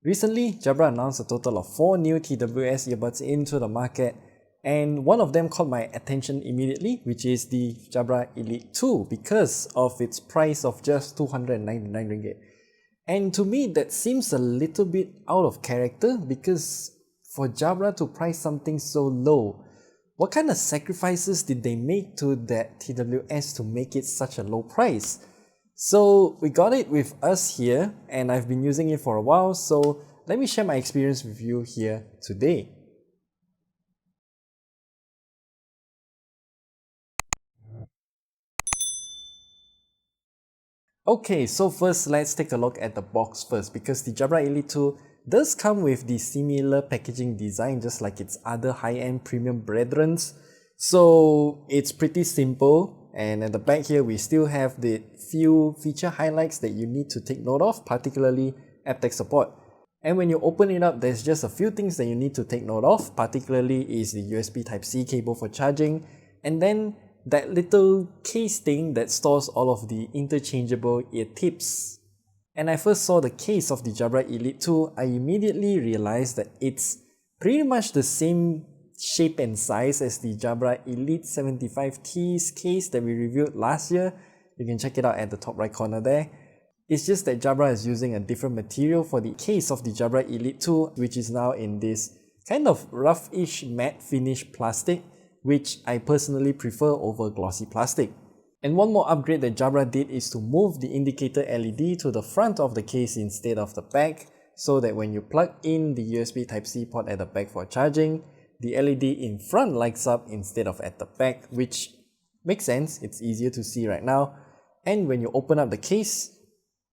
Recently, Jabra announced a total of 4 new TWS earbuds into the market, and one of them caught my attention immediately, which is the Jabra Elite 2 because of its price of just 299 ringgit. And to me, that seems a little bit out of character because for Jabra to price something so low, what kind of sacrifices did they make to that TWS to make it such a low price? So we got it with us here, and I've been using it for a while, so let me share my experience with you here today. Okay, so first let's take a look at the box first, because the Jabra Elite 2 does come with the similar packaging design just like its other high-end premium brethrens. So it's pretty simple, and at the back here we still have the few feature highlights that you need to take note of, particularly aptX support. And when you open it up, there's just a few things that you need to take note of, particularly is the USB Type-C cable for charging, and then that little case thing that stores all of the interchangeable ear tips. And I first saw the case of the Jabra Elite 2, I immediately realized that it's pretty much the same shape and size as the Jabra Elite 75T's case that we reviewed last year. You can check it out at the top right corner there. It's just that Jabra is using a different material for the case of the Jabra Elite 2, which is now in this kind of roughish matte finish plastic, which I personally prefer over glossy plastic. And one more upgrade that Jabra did is to move the indicator LED to the front of the case instead of the back, so that when you plug in the USB Type-C port at the back for charging, the LED in front lights up instead of at the back, which makes sense, it's easier to see right now. And when you open up the case,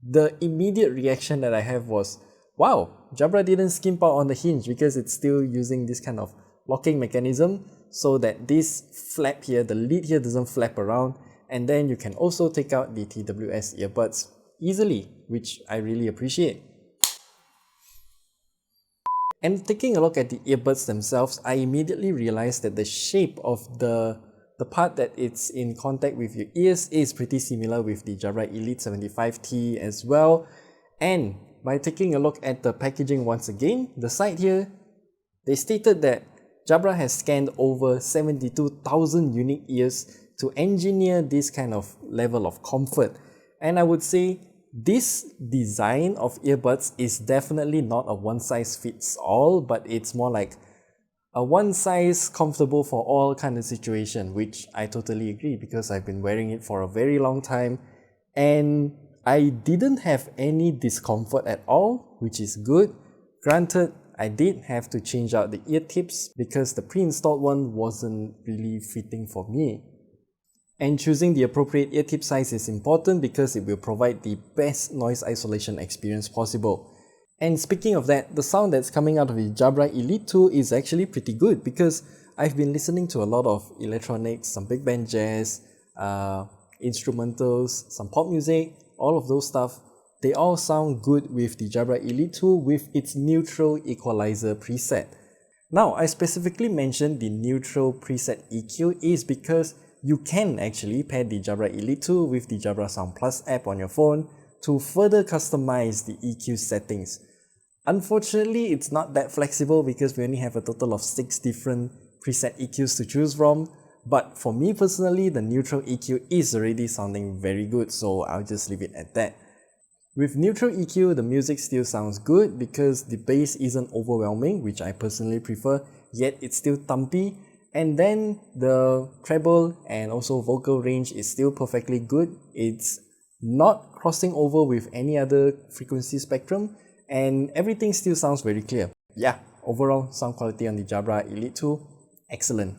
the immediate reaction that I have was, wow, Jabra didn't skimp out on the hinge because it's still using this kind of locking mechanism so that this flap here, the lid here, doesn't flap around, and then you can also take out the TWS earbuds easily, which I really appreciate. And taking a look at the earbuds themselves, I immediately realized that the shape of the part that it's in contact with your ears is pretty similar with the Jabra Elite 75T as well. And by taking a look at the packaging once again, the side here, they stated that Jabra has scanned over 72,000 unique ears to engineer this kind of level of comfort. And I would say this design of earbuds is definitely not a one size fits all, but it's more like a one size comfortable for all kind of situation, which I totally agree because I've been wearing it for a very long time and I didn't have any discomfort at all, which is good. Granted, I did have to change out the ear tips because the pre-installed one wasn't really fitting for me. And choosing the appropriate ear tip size is important because it will provide the best noise isolation experience possible. And speaking of that, the sound that's coming out of the Jabra Elite 2 is actually pretty good because I've been listening to a lot of electronics, some big band jazz, instrumentals, some pop music, all of those stuff. They all sound good with the Jabra Elite 2 with its neutral equalizer preset. Now, I specifically mentioned the neutral preset EQ is because you can actually pair the Jabra Elite 2 with the Jabra Sound Plus app on your phone to further customize the EQ settings. Unfortunately, it's not that flexible because we only have a total of 6 different preset EQs to choose from, but for me personally, the neutral EQ is already sounding very good, so I'll just leave it at that. With neutral EQ, the music still sounds good because the bass isn't overwhelming, which I personally prefer, yet it's still thumpy, and then the treble and also vocal range is still perfectly good. It's not crossing over with any other frequency spectrum, and everything still sounds very clear. Yeah, overall sound quality on the Jabra Elite 2, excellent.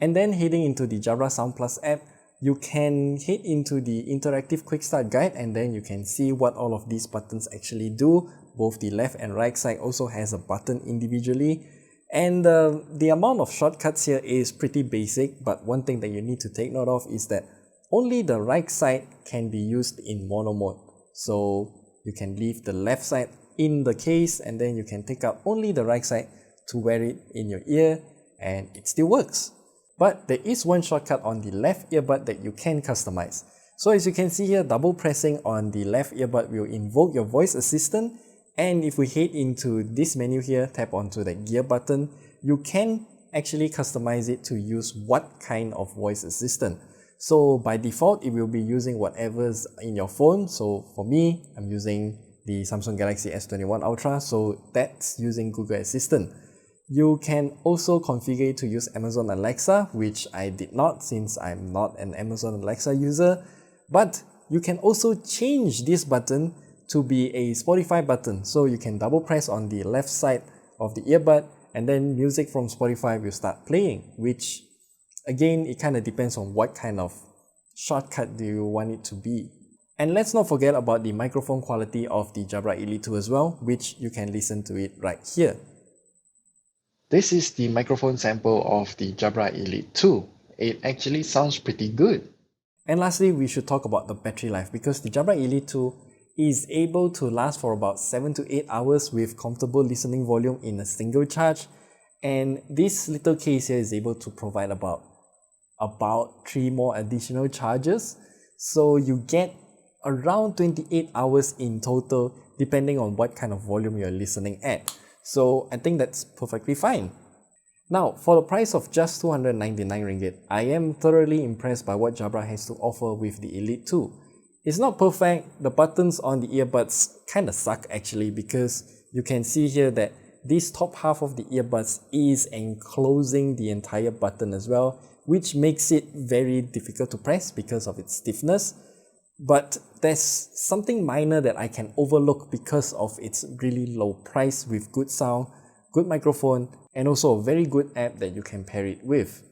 And then heading into the Jabra Sound Plus app, you can head into the interactive quick start guide and then you can see what all of these buttons actually do. Both the left and right side also has a button individually. And the amount of shortcuts here is pretty basic, but one thing that you need to take note of is that only the right side can be used in mono mode. So you can leave the left side in the case and then you can take out only the right side to wear it in your ear and it still works. But there is one shortcut on the left earbud that you can customize. So as you can see here, double pressing on the left earbud will invoke your voice assistant, And if we head into this menu here, tap onto the gear button, you can actually customize it to use what kind of voice assistant. So by default, it will be using whatever's in your phone. So for me, I'm using the Samsung Galaxy S21 Ultra, so that's using Google Assistant. You can also configure it to use Amazon Alexa, which I did not since I'm not an Amazon Alexa user, but you can also change this button to be a Spotify button. So you can double press on the left side of the earbud and then music from Spotify will start playing, which again, it kind of depends on what kind of shortcut do you want it to be. And let's not forget about the microphone quality of the Jabra Elite 2 as well, which you can listen to it right here. This is the microphone sample of the Jabra Elite 2. It actually sounds pretty good. And lastly, we should talk about the battery life because the Jabra Elite 2 is able to last for about 7 to 8 hours with comfortable listening volume in a single charge. And this little case here is able to provide about 3 more additional charges. So you get around 28 hours in total depending on what kind of volume you're listening at. So I think that's perfectly fine. Now, for the price of just 299 ringgit, I am thoroughly impressed by what Jabra has to offer with the Elite 2. It's not perfect, the buttons on the earbuds kinda suck actually because you can see here that this top half of the earbuds is enclosing the entire button as well, which makes it very difficult to press because of its stiffness. But there's something minor that I can overlook because of its really low price with good sound, good microphone, and also a very good app that you can pair it with.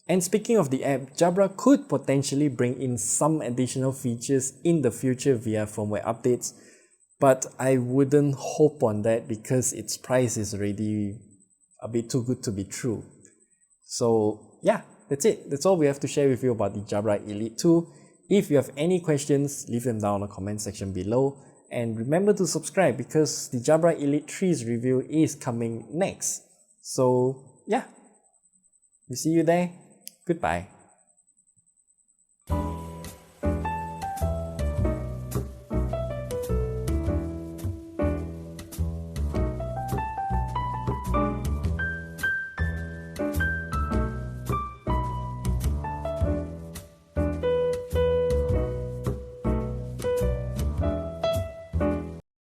And speaking of the app, Jabra could potentially bring in some additional features in the future via firmware updates, but I wouldn't hope on that because its price is already a bit too good to be true. So yeah, that's it. That's all we have to share with you about the Jabra Elite 2. If you have any questions, leave them down in the comment section below. And remember to subscribe because the Jabra Elite 3's review is coming next. So yeah, we see you there. Goodbye.